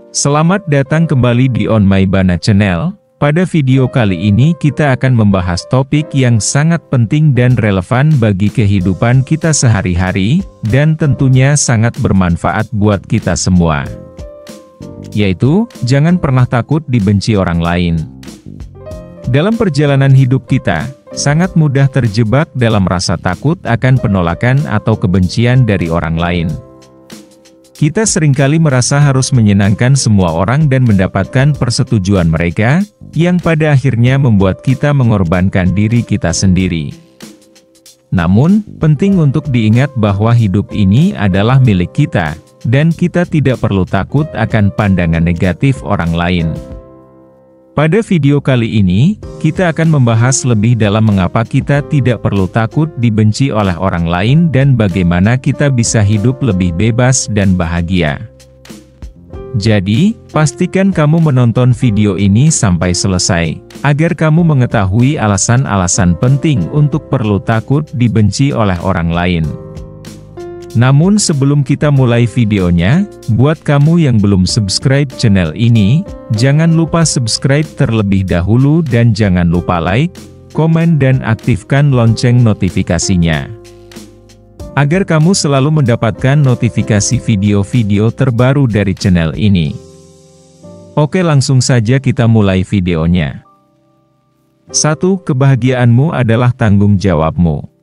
Selamat datang kembali di On My Bana Channel. Pada video kali ini kita akan membahas topik yang sangat penting dan relevan bagi kehidupan kita sehari-hari, dan tentunya sangat bermanfaat buat kita semua. Yaitu, jangan pernah takut dibenci orang lain. Dalam perjalanan hidup kita, sangat mudah terjebak dalam rasa takut akan penolakan atau kebencian dari orang lain. Kita seringkali merasa harus menyenangkan semua orang dan mendapatkan persetujuan mereka, yang pada akhirnya membuat kita mengorbankan diri kita sendiri. Namun, penting untuk diingat bahwa hidup ini adalah milik kita, dan kita tidak perlu takut akan pandangan negatif orang lain. Pada video kali ini, kita akan membahas lebih dalam mengapa kita tidak perlu takut dibenci oleh orang lain dan bagaimana kita bisa hidup lebih bebas dan bahagia. Jadi, pastikan kamu menonton video ini sampai selesai, agar kamu mengetahui alasan-alasan penting untuk perlu takut dibenci oleh orang lain. Namun sebelum kita mulai videonya, buat kamu yang belum subscribe channel ini, jangan lupa subscribe terlebih dahulu dan jangan lupa like, komen dan aktifkan lonceng notifikasinya. Agar kamu selalu mendapatkan notifikasi video-video terbaru dari channel ini. Oke, langsung saja kita mulai videonya. 1. Kebahagiaanmu adalah tanggung jawabmu.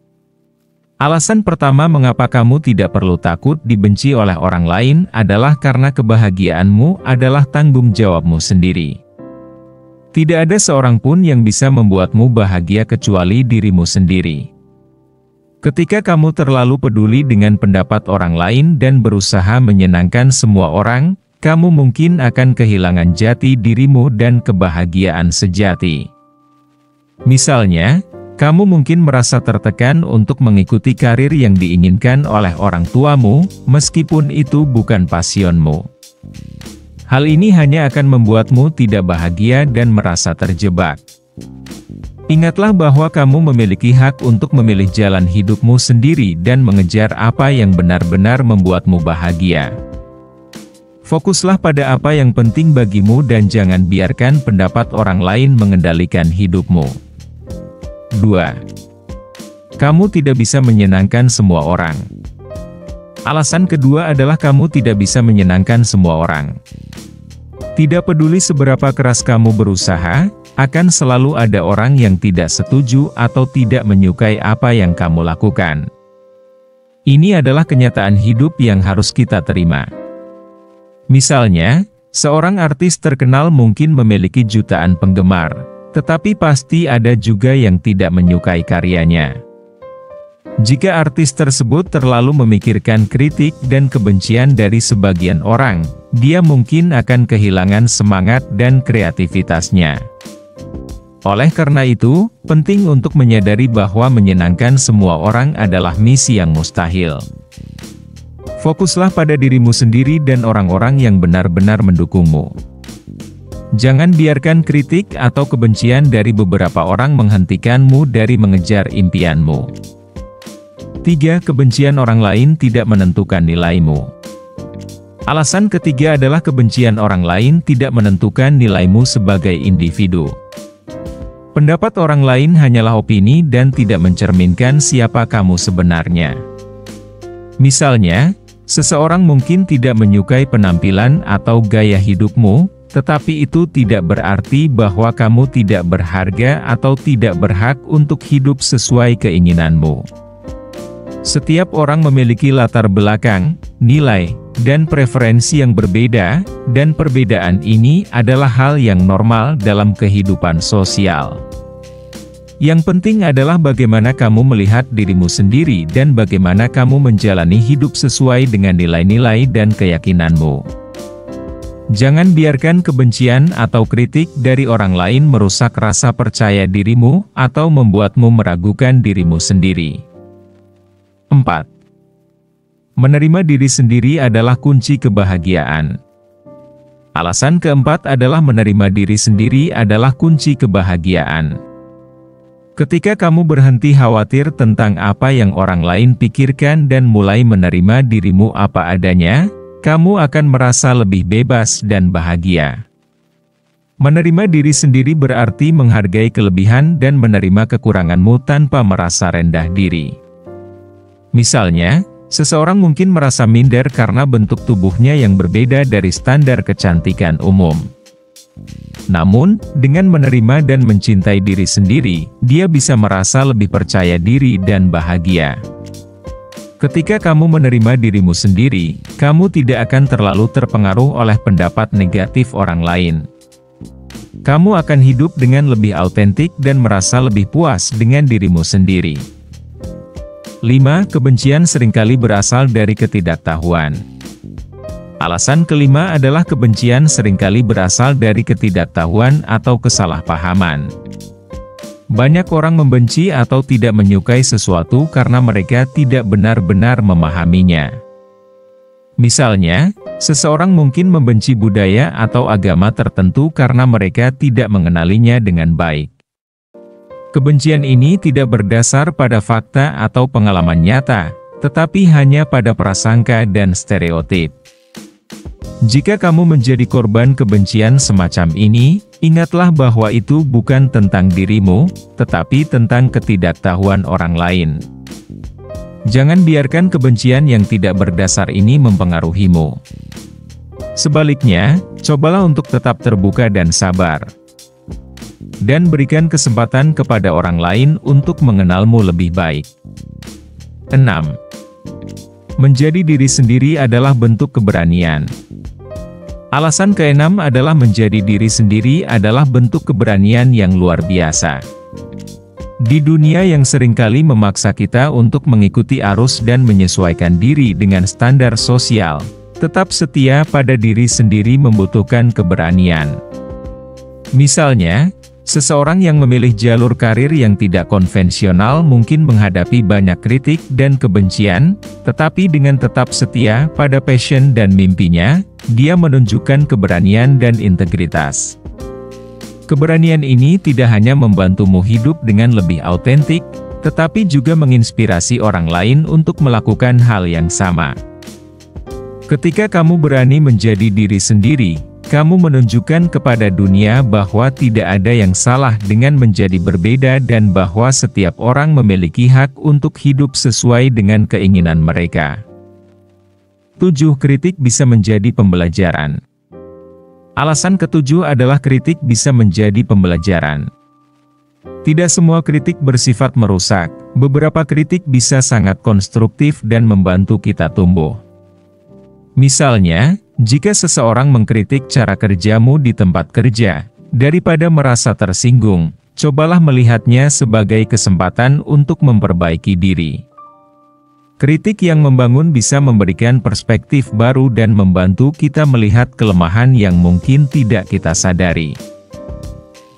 Alasan pertama mengapa kamu tidak perlu takut dibenci oleh orang lain adalah karena kebahagiaanmu adalah tanggung jawabmu sendiri. Tidak ada seorang pun yang bisa membuatmu bahagia kecuali dirimu sendiri. Ketika kamu terlalu peduli dengan pendapat orang lain dan berusaha menyenangkan semua orang, kamu mungkin akan kehilangan jati dirimu dan kebahagiaan sejati. Misalnya, kamu mungkin merasa tertekan untuk mengikuti karir yang diinginkan oleh orang tuamu, meskipun itu bukan pasionmu. Hal ini hanya akan membuatmu tidak bahagia dan merasa terjebak. Ingatlah bahwa kamu memiliki hak untuk memilih jalan hidupmu sendiri dan mengejar apa yang benar-benar membuatmu bahagia. Fokuslah pada apa yang penting bagimu dan jangan biarkan pendapat orang lain mengendalikan hidupmu. 2. Kamu tidak bisa menyenangkan semua orang. Alasan kedua adalah kamu tidak bisa menyenangkan semua orang. Tidak peduli seberapa keras kamu berusaha, akan selalu ada orang yang tidak setuju atau tidak menyukai apa yang kamu lakukan. Ini adalah kenyataan hidup yang harus kita terima. Misalnya, seorang artis terkenal mungkin memiliki jutaan penggemar, tetapi pasti ada juga yang tidak menyukai karyanya. Jika artis tersebut terlalu memikirkan kritik dan kebencian dari sebagian orang, dia mungkin akan kehilangan semangat dan kreativitasnya. Oleh karena itu, penting untuk menyadari bahwa menyenangkan semua orang adalah misi yang mustahil. Fokuslah pada dirimu sendiri dan orang-orang yang benar-benar mendukungmu. Jangan biarkan kritik atau kebencian dari beberapa orang menghentikanmu dari mengejar impianmu. 3. Kebencian orang lain tidak menentukan nilaimu. Alasan ketiga adalah kebencian orang lain tidak menentukan nilaimu sebagai individu. Pendapat orang lain hanyalah opini dan tidak mencerminkan siapa kamu sebenarnya. Misalnya, seseorang mungkin tidak menyukai penampilan atau gaya hidupmu, tetapi itu tidak berarti bahwa kamu tidak berharga atau tidak berhak untuk hidup sesuai keinginanmu. Setiap orang memiliki latar belakang, nilai, dan preferensi yang berbeda, dan perbedaan ini adalah hal yang normal dalam kehidupan sosial. Yang penting adalah bagaimana kamu melihat dirimu sendiri dan bagaimana kamu menjalani hidup sesuai dengan nilai-nilai dan keyakinanmu. Jangan biarkan kebencian atau kritik dari orang lain merusak rasa percaya dirimu atau membuatmu meragukan dirimu sendiri. 4. Menerima diri sendiri adalah kunci kebahagiaan. Alasan keempat adalah menerima diri sendiri adalah kunci kebahagiaan. Ketika kamu berhenti khawatir tentang apa yang orang lain pikirkan dan mulai menerima dirimu apa adanya, kamu akan merasa lebih bebas dan bahagia. Menerima diri sendiri berarti menghargai kelebihan dan menerima kekuranganmu tanpa merasa rendah diri. Misalnya, seseorang mungkin merasa minder karena bentuk tubuhnya yang berbeda dari standar kecantikan umum. Namun, dengan menerima dan mencintai diri sendiri, dia bisa merasa lebih percaya diri dan bahagia. Ketika kamu menerima dirimu sendiri, kamu tidak akan terlalu terpengaruh oleh pendapat negatif orang lain. Kamu akan hidup dengan lebih autentik dan merasa lebih puas dengan dirimu sendiri. 5. Kebencian seringkali berasal dari ketidaktahuan. Alasan kelima adalah kebencian seringkali berasal dari ketidaktahuan atau kesalahpahaman. Banyak orang membenci atau tidak menyukai sesuatu karena mereka tidak benar-benar memahaminya. Misalnya, seseorang mungkin membenci budaya atau agama tertentu karena mereka tidak mengenalinya dengan baik. Kebencian ini tidak berdasar pada fakta atau pengalaman nyata, tetapi hanya pada prasangka dan stereotip. Jika kamu menjadi korban kebencian semacam ini, ingatlah bahwa itu bukan tentang dirimu, tetapi tentang ketidaktahuan orang lain. Jangan biarkan kebencian yang tidak berdasar ini mempengaruhimu. Sebaliknya, cobalah untuk tetap terbuka dan sabar. Dan berikan kesempatan kepada orang lain untuk mengenalmu lebih baik. 6. Menjadi diri sendiri adalah bentuk keberanian. Alasan keenam adalah menjadi diri sendiri adalah bentuk keberanian yang luar biasa. Di dunia yang seringkali memaksa kita untuk mengikuti arus dan menyesuaikan diri dengan standar sosial, tetap setia pada diri sendiri membutuhkan keberanian. Misalnya, seseorang yang memilih jalur karir yang tidak konvensional mungkin menghadapi banyak kritik dan kebencian, tetapi dengan tetap setia pada passion dan mimpinya, dia menunjukkan keberanian dan integritas. Keberanian ini tidak hanya membantumu hidup dengan lebih autentik, tetapi juga menginspirasi orang lain untuk melakukan hal yang sama. Ketika kamu berani menjadi diri sendiri, kamu menunjukkan kepada dunia bahwa tidak ada yang salah dengan menjadi berbeda dan bahwa setiap orang memiliki hak untuk hidup sesuai dengan keinginan mereka. 7. Kritik bisa menjadi pembelajaran. Alasan ketujuh adalah kritik bisa menjadi pembelajaran. Tidak semua kritik bersifat merusak, beberapa kritik bisa sangat konstruktif dan membantu kita tumbuh. Misalnya, jika seseorang mengkritik cara kerjamu di tempat kerja, daripada merasa tersinggung, cobalah melihatnya sebagai kesempatan untuk memperbaiki diri. Kritik yang membangun bisa memberikan perspektif baru dan membantu kita melihat kelemahan yang mungkin tidak kita sadari.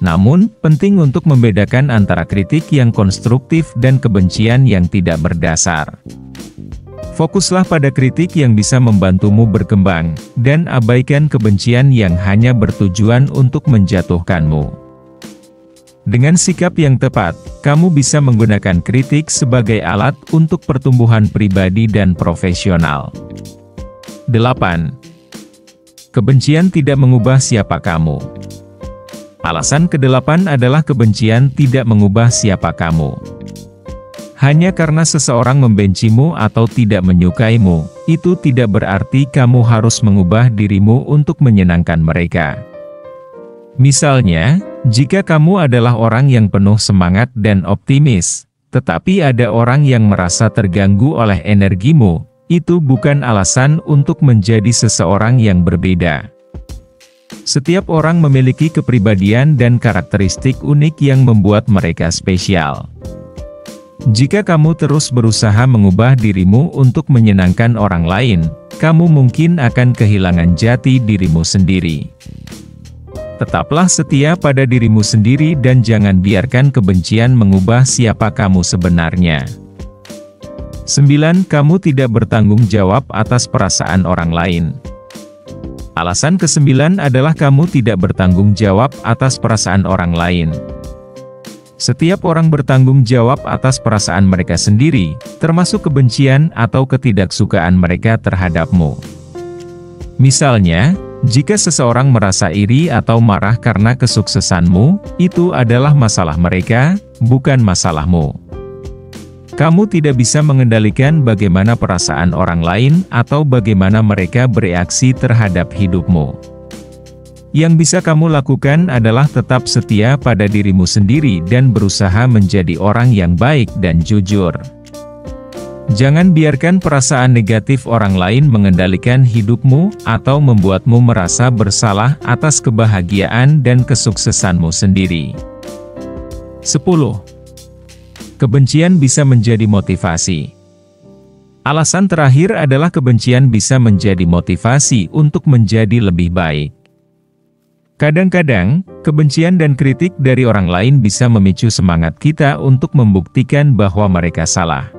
Namun, penting untuk membedakan antara kritik yang konstruktif dan kebencian yang tidak berdasar. Fokuslah pada kritik yang bisa membantumu berkembang, dan abaikan kebencian yang hanya bertujuan untuk menjatuhkanmu. Dengan sikap yang tepat, kamu bisa menggunakan kritik sebagai alat untuk pertumbuhan pribadi dan profesional. 8. Kebencian tidak mengubah siapa kamu. Alasan ke-8 adalah kebencian tidak mengubah siapa kamu. Hanya karena seseorang membencimu atau tidak menyukaimu, itu tidak berarti kamu harus mengubah dirimu untuk menyenangkan mereka. Misalnya, jika kamu adalah orang yang penuh semangat dan optimis, tetapi ada orang yang merasa terganggu oleh energimu, itu bukan alasan untuk menjadi seseorang yang berbeda. Setiap orang memiliki kepribadian dan karakteristik unik yang membuat mereka spesial. Jika kamu terus berusaha mengubah dirimu untuk menyenangkan orang lain, kamu mungkin akan kehilangan jati dirimu sendiri. Tetaplah setia pada dirimu sendiri dan jangan biarkan kebencian mengubah siapa kamu sebenarnya. 9. Kamu tidak bertanggung jawab atas perasaan orang lain. Alasan ke-9 adalah kamu tidak bertanggung jawab atas perasaan orang lain. Setiap orang bertanggung jawab atas perasaan mereka sendiri, termasuk kebencian atau ketidaksukaan mereka terhadapmu. Misalnya, jika seseorang merasa iri atau marah karena kesuksesanmu, itu adalah masalah mereka, bukan masalahmu. Kamu tidak bisa mengendalikan bagaimana perasaan orang lain atau bagaimana mereka bereaksi terhadap hidupmu. Yang bisa kamu lakukan adalah tetap setia pada dirimu sendiri dan berusaha menjadi orang yang baik dan jujur. Jangan biarkan perasaan negatif orang lain mengendalikan hidupmu, atau membuatmu merasa bersalah atas kebahagiaan dan kesuksesanmu sendiri. 10. Kebencian bisa menjadi motivasi. Alasan terakhir adalah kebencian bisa menjadi motivasi untuk menjadi lebih baik. Kadang-kadang, kebencian dan kritik dari orang lain bisa memicu semangat kita untuk membuktikan bahwa mereka salah.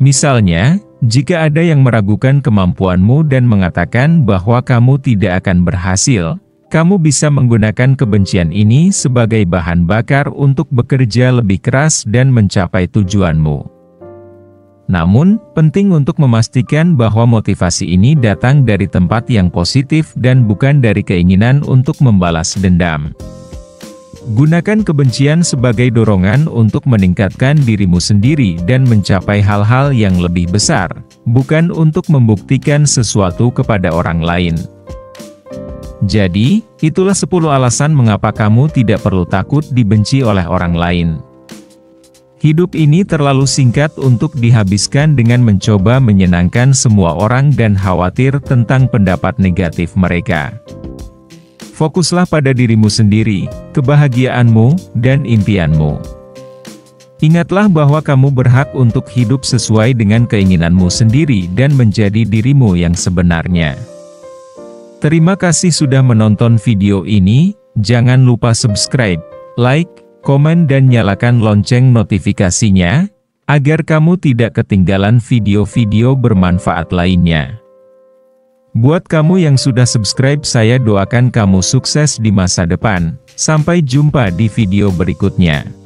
Misalnya, jika ada yang meragukan kemampuanmu dan mengatakan bahwa kamu tidak akan berhasil, kamu bisa menggunakan kebencian ini sebagai bahan bakar untuk bekerja lebih keras dan mencapai tujuanmu. Namun, penting untuk memastikan bahwa motivasi ini datang dari tempat yang positif dan bukan dari keinginan untuk membalas dendam. Gunakan kebencian sebagai dorongan untuk meningkatkan dirimu sendiri dan mencapai hal-hal yang lebih besar, bukan untuk membuktikan sesuatu kepada orang lain. Jadi, itulah 10 alasan mengapa kamu tidak perlu takut dibenci oleh orang lain. Hidup ini terlalu singkat untuk dihabiskan dengan mencoba menyenangkan semua orang dan khawatir tentang pendapat negatif mereka. Fokuslah pada dirimu sendiri, kebahagiaanmu, dan impianmu. Ingatlah bahwa kamu berhak untuk hidup sesuai dengan keinginanmu sendiri dan menjadi dirimu yang sebenarnya. Terima kasih sudah menonton video ini, jangan lupa subscribe, like, komen dan nyalakan lonceng notifikasinya, agar kamu tidak ketinggalan video-video bermanfaat lainnya. Buat kamu yang sudah subscribe, saya doakan kamu sukses di masa depan. Sampai jumpa di video berikutnya.